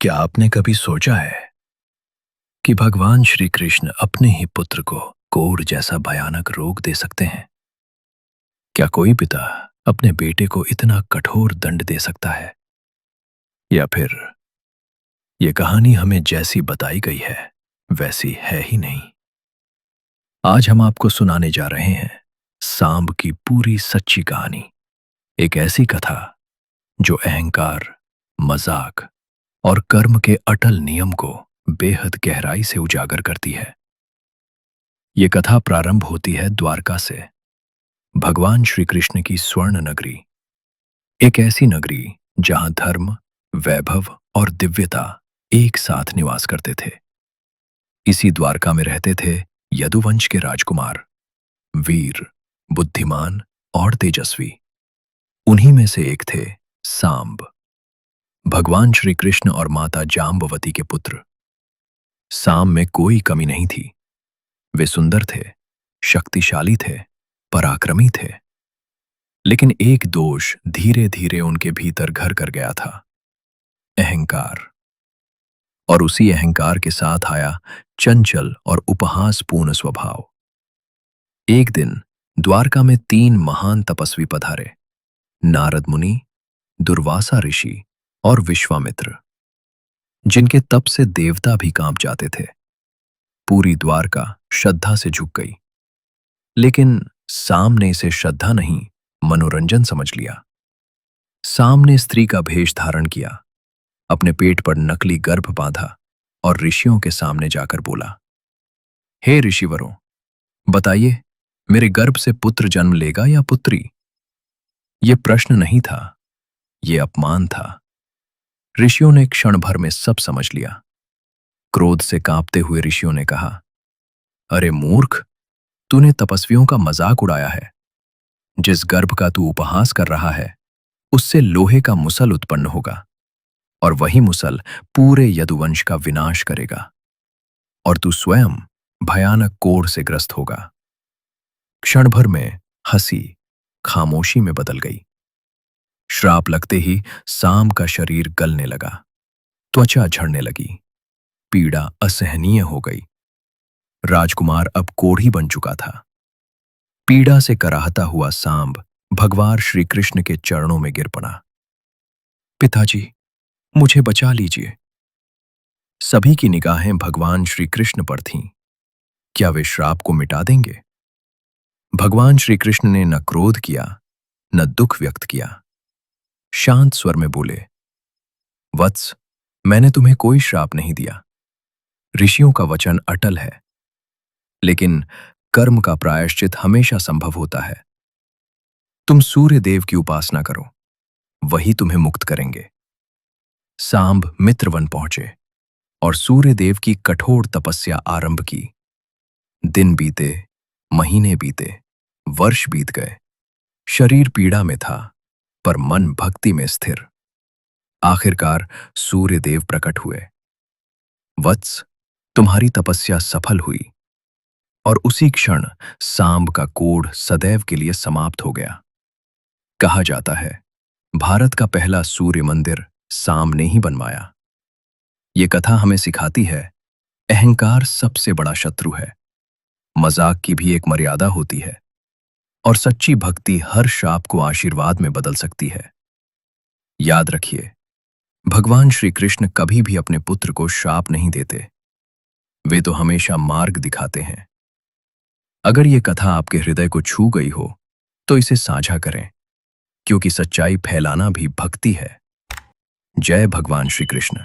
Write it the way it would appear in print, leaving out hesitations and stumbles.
क्या आपने कभी सोचा है कि भगवान श्री कृष्ण अपने ही पुत्र को कोढ़ जैसा भयानक रोग दे सकते हैं? क्या कोई पिता अपने बेटे को इतना कठोर दंड दे सकता है? या फिर ये कहानी हमें जैसी बताई गई है वैसी है ही नहीं? आज हम आपको सुनाने जा रहे हैं सांब की पूरी सच्ची कहानी। एक ऐसी कथा जो अहंकार, मजाक और कर्म के अटल नियम को बेहद गहराई से उजागर करती है। ये कथा प्रारंभ होती है द्वारका से, भगवान श्री कृष्ण की स्वर्ण नगरी। एक ऐसी नगरी जहां धर्म, वैभव और दिव्यता एक साथ निवास करते थे। इसी द्वारका में रहते थे यदुवंश के राजकुमार, वीर, बुद्धिमान और तेजस्वी। उन्हीं में से एक थे सांब, भगवान श्री कृष्ण और माता जाम्बवती के पुत्र। सांब में कोई कमी नहीं थी। वे सुंदर थे, शक्तिशाली थे, पराक्रमी थे। लेकिन एक दोष धीरे धीरे उनके भीतर घर कर गया था, अहंकार। और उसी अहंकार के साथ आया चंचल और उपहासपूर्ण स्वभाव। एक दिन द्वारका में 3 महान तपस्वी पधारे, नारद मुनि, दुर्वासा ऋषि और विश्वामित्र, जिनके तप से देवता भी कांप जाते थे। पूरी द्वारका श्रद्धा से झुक गई। लेकिन साम ने इसे श्रद्धा नहीं, मनोरंजन समझ लिया। साम ने स्त्री का भेष धारण किया, अपने पेट पर नकली गर्भ बांधा और ऋषियों के सामने जाकर बोला, हे ऋषिवरों, बताइए, मेरे गर्भ से पुत्र जन्म लेगा या पुत्री? ये प्रश्न नहीं था, ये अपमान था। ऋषियों ने क्षण भर में सब समझ लिया। क्रोध से कांपते हुए ऋषियों ने कहा, अरे मूर्ख, तूने तपस्वियों का मजाक उड़ाया है। जिस गर्भ का तू उपहास कर रहा है, उससे लोहे का मुसल उत्पन्न होगा, और वही मुसल पूरे यदुवंश का विनाश करेगा, और तू स्वयं भयानक कोढ़ से ग्रस्त होगा। क्षण भर में हंसी खामोशी में बदल गई। श्राप लगते ही सांब का शरीर गलने लगा, त्वचा झड़ने लगी, पीड़ा असहनीय हो गई। राजकुमार अब कोढ़ी बन चुका था। पीड़ा से कराहता हुआ सांब भगवान श्री कृष्ण के चरणों में गिर पड़ा। पिताजी, मुझे बचा लीजिए। सभी की निगाहें भगवान श्री कृष्ण पर थीं। क्या वे श्राप को मिटा देंगे? भगवान श्री कृष्ण ने न क्रोध किया, न दुख व्यक्त किया। शांत स्वर में बोले, वत्स, मैंने तुम्हें कोई श्राप नहीं दिया। ऋषियों का वचन अटल है, लेकिन कर्म का प्रायश्चित हमेशा संभव होता है। तुम सूर्य देव की उपासना करो, वही तुम्हें मुक्त करेंगे। सांब मित्रवन पहुंचे और सूर्य देव की कठोर तपस्या आरंभ की। दिन बीते, महीने बीते, वर्ष बीत गए। शरीर पीड़ा में था, पर मन भक्ति में स्थिर। आखिरकार सूर्य देव प्रकट हुए। वत्स, तुम्हारी तपस्या सफल हुई। और उसी क्षण सांब का कोढ़ सदैव के लिए समाप्त हो गया। कहा जाता है, भारत का पहला सूर्य मंदिर सांब ने ही बनवाया। ये कथा हमें सिखाती है, अहंकार सबसे बड़ा शत्रु है। मजाक की भी एक मर्यादा होती है, और सच्ची भक्ति हर शाप को आशीर्वाद में बदल सकती है। याद रखिए, भगवान श्री कृष्ण कभी भी अपने पुत्र को शाप नहीं देते। वे तो हमेशा मार्ग दिखाते हैं। अगर ये कथा आपके हृदय को छू गई हो, तो इसे साझा करें, क्योंकि सच्चाई फैलाना भी भक्ति है। जय भगवान श्री कृष्ण।